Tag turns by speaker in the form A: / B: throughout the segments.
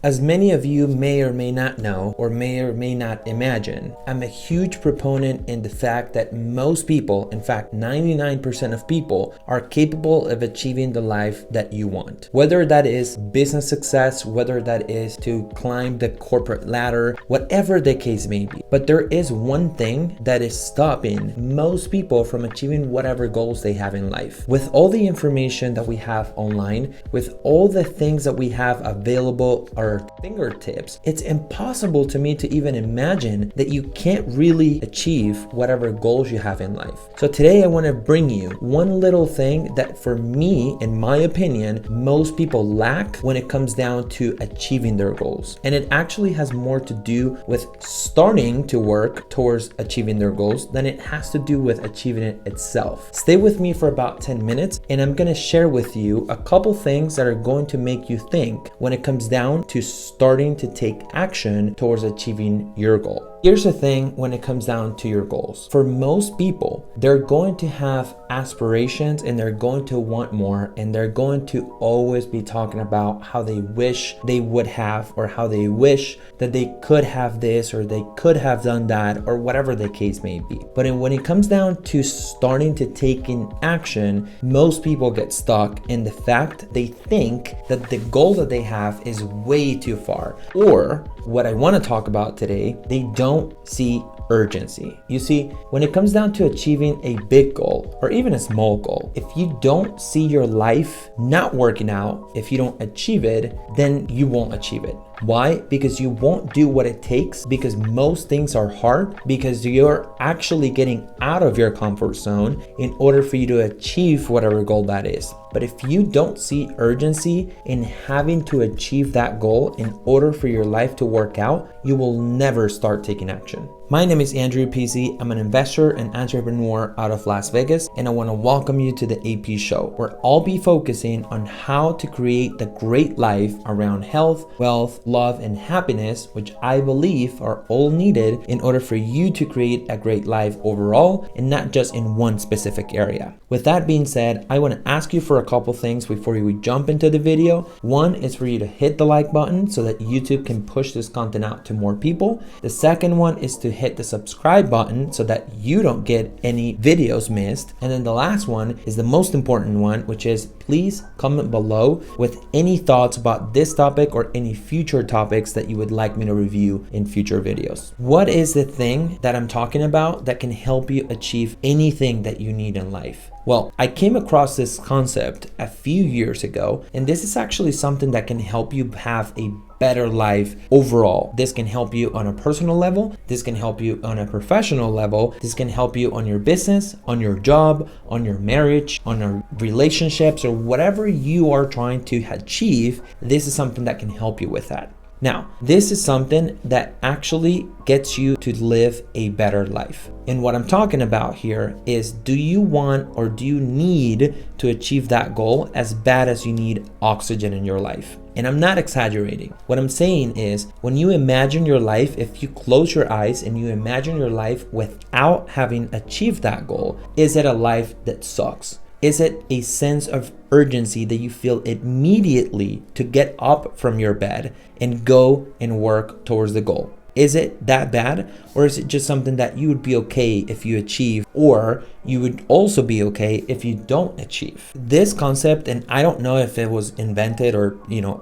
A: As many of you may or may not know, or may or may not imagine, I'm a huge proponent in the fact that most people, in fact 99% of people, are capable of achieving the life that you want. Whether that is business success, whether that is to climb the corporate ladder, whatever the case may be. But there is one thing that is stopping most people from achieving whatever goals they have in life. With all the information that we have online, with all the things that we have available or fingertips, it's impossible to me to even imagine that you can't really achieve whatever goals you have in life. So today I want to bring you one little thing that for me, in my opinion, most people lack when it comes down to achieving their goals. And it actually has more to do with starting to work towards achieving their goals than it has to do with achieving it itself. Stay with me for about 10 minutes and I'm going to share with you a couple things that are going to make you think when it comes down to starting to take action towards achieving your goal. Here's the thing when it comes down to your goals. For most people, they're going to have aspirations and they're going to want more, and they're going to always be talking about how they wish they would have, or how they wish that they could have this, or they could have done that, or whatever the case may be. But when it comes down to starting to take in action, most people get stuck in the fact they think that the goal that they have is way too far. Or what I want to talk about today, they don't see urgency. You see, when it comes down to achieving a big goal or even a small goal, if you don't see your life not working out, if you don't achieve it, then you won't achieve it. Why? Because you won't do what it takes, because most things are hard, because you're actually getting out of your comfort zone in order for you to achieve whatever goal that is. But if you don't see urgency in having to achieve that goal in order for your life to work out, you will never start taking action. My name is Andrew Pizzi. I'm an investor and entrepreneur out of Las Vegas, and I want to welcome you to the AP Show, where I'll be focusing on how to create the great life around health, wealth, love, and happiness, which I believe are all needed in order for you to create a great life overall and not just in one specific area. With that being said, I want to ask you for a couple things before we jump into the video. One is for you to hit the like button so that YouTube can push this content out to more people. The second one is to hit the subscribe button so that you don't get any videos missed. And then the last one is the most important one, which is please comment below with any thoughts about this topic or any future topics that you would like me to review in future videos. What is the thing that I'm talking about that can help you achieve anything that you need in life? Well, I came across this concept a few years ago, and this is actually something that can help you have a better life overall. This can help you on a personal level. This can help you on a professional level. This can help you on your business, on your job, on your marriage, on your relationships, or whatever you are trying to achieve. This is something that can help you with that. Now, this is something that actually gets you to live a better life. And what I'm talking about here is, do you want or do you need to achieve that goal as bad as you need oxygen in your life? And I'm not exaggerating. What I'm saying is, when you imagine your life, if you close your eyes and you imagine your life without having achieved that goal, is it a life that sucks? Is it a sense of urgency that you feel immediately to get up from your bed and go and work towards the goal? Is it that bad? Or is it just something that you would be okay if you achieve, or you would also be okay if you don't achieve? This concept, and I don't know if it was invented or,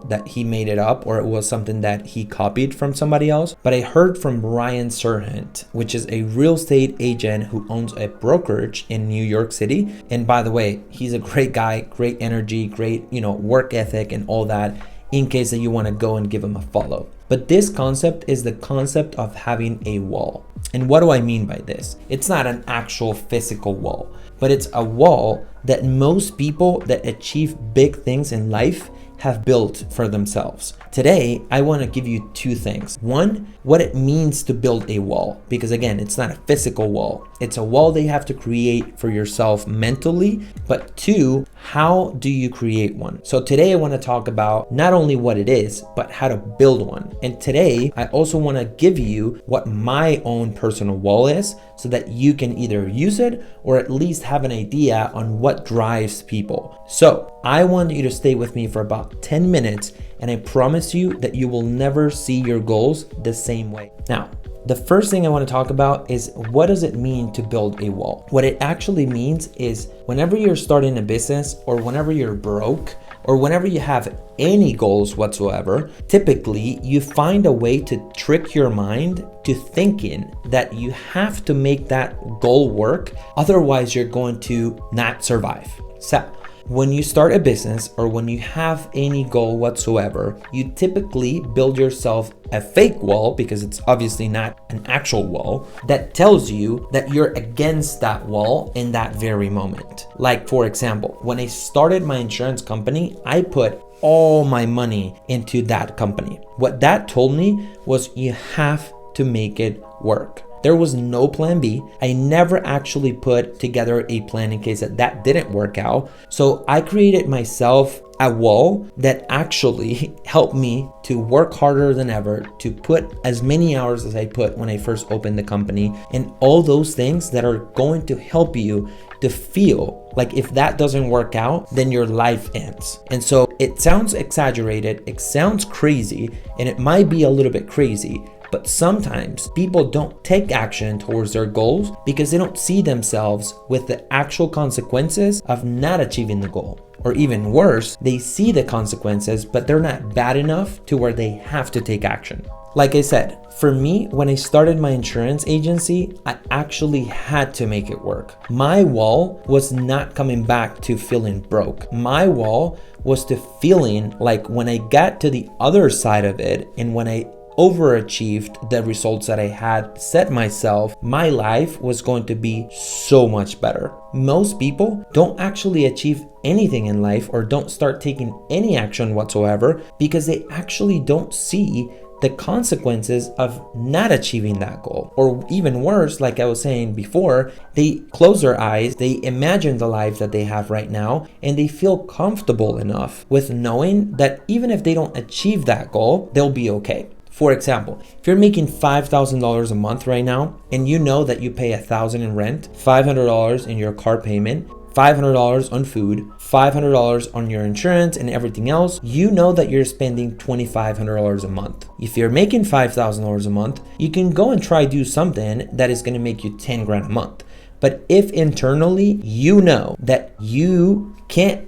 A: that he made it up, or it was something that he copied from somebody else, but I heard from Ryan Serhant, which is a real estate agent who owns a brokerage in New York City. And by the way, he's a great guy, great energy, great, work ethic and all that, in case that you want to go and give him a follow. But this concept is the concept of having a wall. And what do I mean by this? It's not an actual physical wall, but it's a wall that most people that achieve big things in life have built for themselves. Today, I want to give you two things. One, what it means to build a wall, because again, it's not a physical wall. It's a wall that you have to create for yourself mentally. But two, how do you create one? So today I want to talk about not only what it is, but how to build one. And today, I also want to give you what my own personal wall is, so that you can either use it or at least have an idea on what drives people. So I want you to stay with me for about 10 minutes, and I promise you that you will never see your goals the same way. Now, the first thing I want to talk about is, what does it mean to build a wall? What it actually means is, whenever you're starting a business, or whenever you're broke, or whenever you have any goals whatsoever, typically you find a way to trick your mind to thinking that you have to make that goal work, otherwise you're going to not survive. So when you start a business, or when you have any goal whatsoever, you typically build yourself a fake wall, because it's obviously not an actual wall, that tells you that you're against that wall in that very moment. Like, for example, when I started my insurance company, I put all my money into that company. What that told me was, you have to make it work. There was no plan B. I never actually put together a plan in case that didn't work out. So I created myself a wall that actually helped me to work harder than ever, to put as many hours as I put when I first opened the company, and all those things that are going to help you to feel like if that doesn't work out, then your life ends. And so it sounds exaggerated, it sounds crazy, and it might be a little bit crazy, but sometimes people don't take action towards their goals because they don't see themselves with the actual consequences of not achieving the goal. Or even worse, they see the consequences, but they're not bad enough to where they have to take action. Like I said, for me, when I started my insurance agency, I actually had to make it work. My wall was not coming back to feeling broke. My wall was to feeling like when I got to the other side of it, and when I overachieved the results that I had set myself, my life was going to be so much better. Most people don't actually achieve anything in life, or don't start taking any action whatsoever, because they actually don't see the consequences of not achieving that goal. Or even worse, like I was saying before, they close their eyes, they imagine the life that they have right now, and they feel comfortable enough with knowing that even if they don't achieve that goal, they'll be okay. For example, if you're making $5,000 a month right now, and you know that you pay $1,000 in rent, $500 in your car payment, $500 on food, $500 on your insurance and everything else, you know that you're spending $2,500 a month. If you're making $5,000 a month, you can go and try do something that is going to make you 10 grand a month. But if internally you know that you can't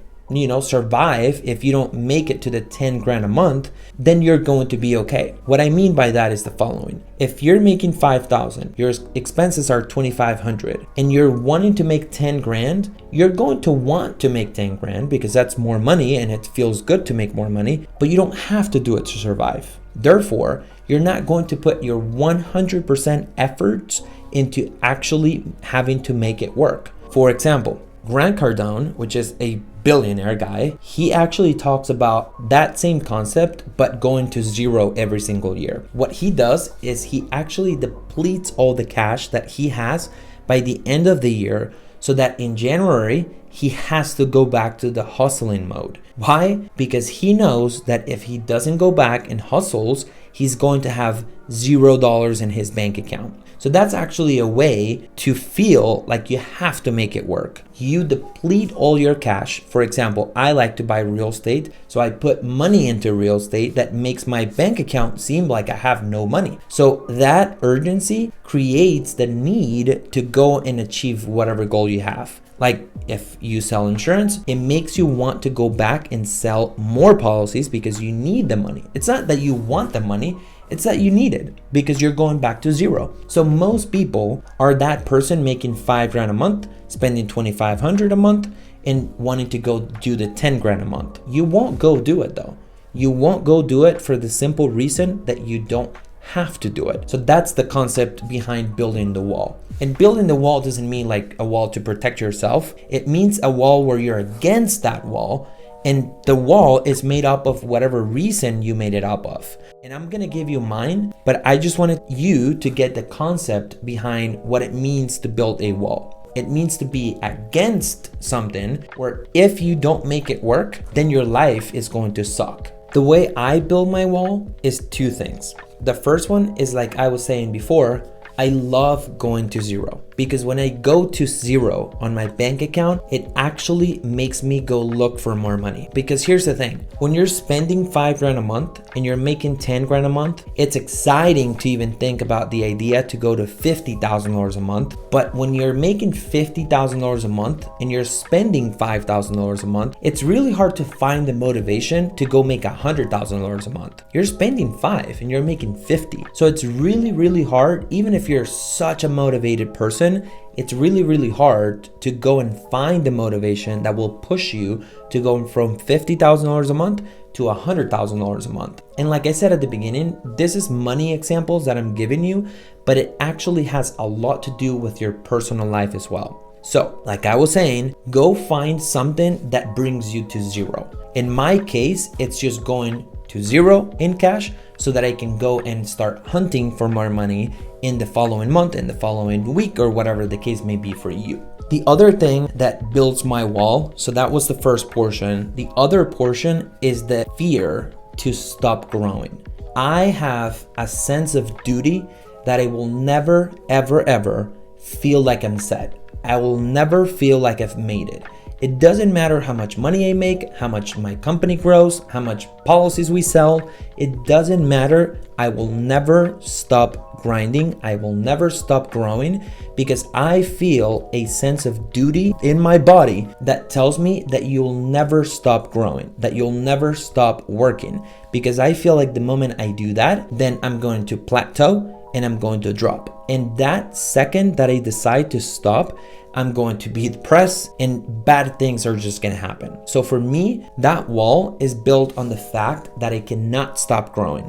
A: survive if you don't make it to the 10 grand a month, then you're going to be okay. What I mean by that is the following. If you're making 5,000, your expenses are 2,500, and you're wanting to make 10 grand, you're going to want to make 10 grand because that's more money and it feels good to make more money, but you don't have to do it to survive. Therefore, you're not going to put your 100% efforts into actually having to make it work. For example, Grant Cardone, which is a billionaire guy, he actually talks about that same concept, but going to zero every single year. What he does is he actually depletes all the cash that he has by the end of the year, so that in January, he has to go back to the hustling mode. Why? Because he knows that if he doesn't go back and hustles, he's going to have $0 in his bank account. So that's actually a way to feel like you have to make it work. You deplete all your cash. For example, I like to buy real estate, so I put money into real estate that makes my bank account seem like I have no money. So that urgency creates the need to go and achieve whatever goal you have. Like if you sell insurance, it makes you want to go back and sell more policies because you need the money. It's not that you want the money, it's that you need it because you're going back to zero. So most people are that person making 5 grand a month, spending 2,500 a month, and wanting to go do the 10 grand a month. You won't go do it though. You won't go do it for the simple reason that you don't have to do it. So that's the concept behind building the wall. And building the wall doesn't mean like a wall to protect yourself. It means a wall where you're against that wall, and the wall is made up of whatever reason you made it up of. And I'm gonna give you mine, but I just wanted you to get the concept behind what it means to build a wall. It means to be against something where if you don't make it work, then your life is going to suck. The way I build my wall is 2 things. The first one is, like I was saying before, I love going to zero because when I go to zero on my bank account, it actually makes me go look for more money. Because here's the thing, when you're spending 5 grand a month and you're making 10 grand a month, it's exciting to even think about the idea to go to $50,000 a month. But when you're making $50,000 a month and you're spending $5,000 a month, it's really hard to find the motivation to go make $100,000 a month. You're spending 5 and you're making 50. So it's really, really hard. Even if you're such a motivated person, it's really, really hard to go and find the motivation that will push you to go from $50,000 a month to $100,000 a month. And like I said at the beginning, this is money examples that I'm giving you, but it actually has a lot to do with your personal life as well. So like I was saying, go find something that brings you to zero. In my case, it's just going to zero in cash so that I can go and start hunting for more money in the following month, in the following week, or whatever the case may be for you. The other thing that builds my wall, so that was the first portion. The other portion is the fear to stop growing. I have a sense of duty that I will never, ever, ever feel like I'm set. I will never feel like I've made it. It doesn't matter how much money I make, how much my company grows, how much policies we sell. It doesn't matter. I will never stop grinding. I will never stop growing because I feel a sense of duty in my body that tells me that you'll never stop growing, that you'll never stop working. Because I feel like the moment I do that, then I'm going to plateau and I'm going to drop. And that second that I decide to stop, I'm going to be depressed and bad things are just going to happen. So for me, that wall is built on the fact that I cannot stop growing.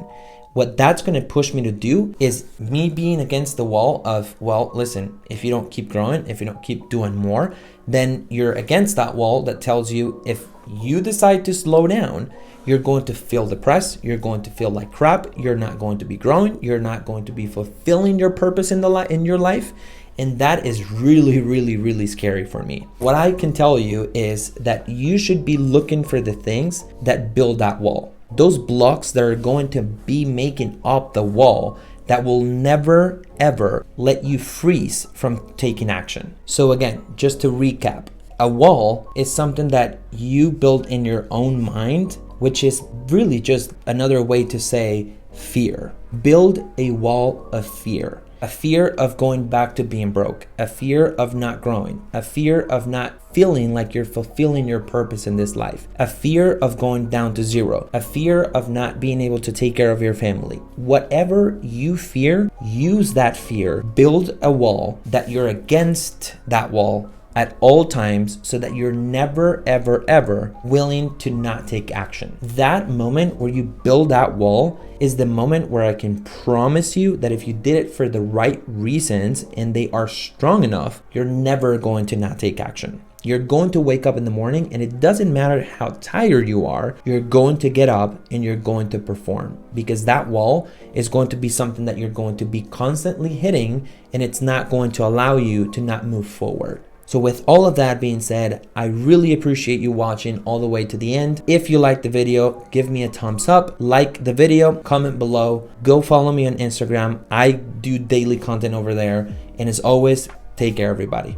A: What that's going to push me to do is me being against the wall of, well, listen, if you don't keep growing, if you don't keep doing more, then you're against that wall that tells you if you decide to slow down, you're going to feel depressed, you're going to feel like crap, you're not going to be growing, you're not going to be fulfilling your purpose in your life. And that is really, really, really scary for me. What I can tell you is that you should be looking for the things that build that wall. Those blocks that are going to be making up the wall that will never, ever let you freeze from taking action. So again, just to recap, a wall is something that you build in your own mind, which is really just another way to say fear. Build a wall of fear. A fear of going back to being broke, a fear of not growing, a fear of not feeling like you're fulfilling your purpose in this life, a fear of going down to zero, a fear of not being able to take care of your family. Whatever you fear, use that fear, build a wall that you're against that wall at all times so that you're never, ever, ever willing to not take action. That moment where you build that wall is the moment where I can promise you that if you did it for the right reasons and they are strong enough, you're never going to not take action. You're going to wake up in the morning and it doesn't matter how tired you are, you're going to get up and you're going to perform because that wall is going to be something that you're going to be constantly hitting and it's not going to allow you to not move forward. So with all of that being said, I really appreciate you watching all the way to the end. If you liked the video, give me a thumbs up, like the video, comment below, go follow me on Instagram. I do daily content over there. And as always, take care everybody.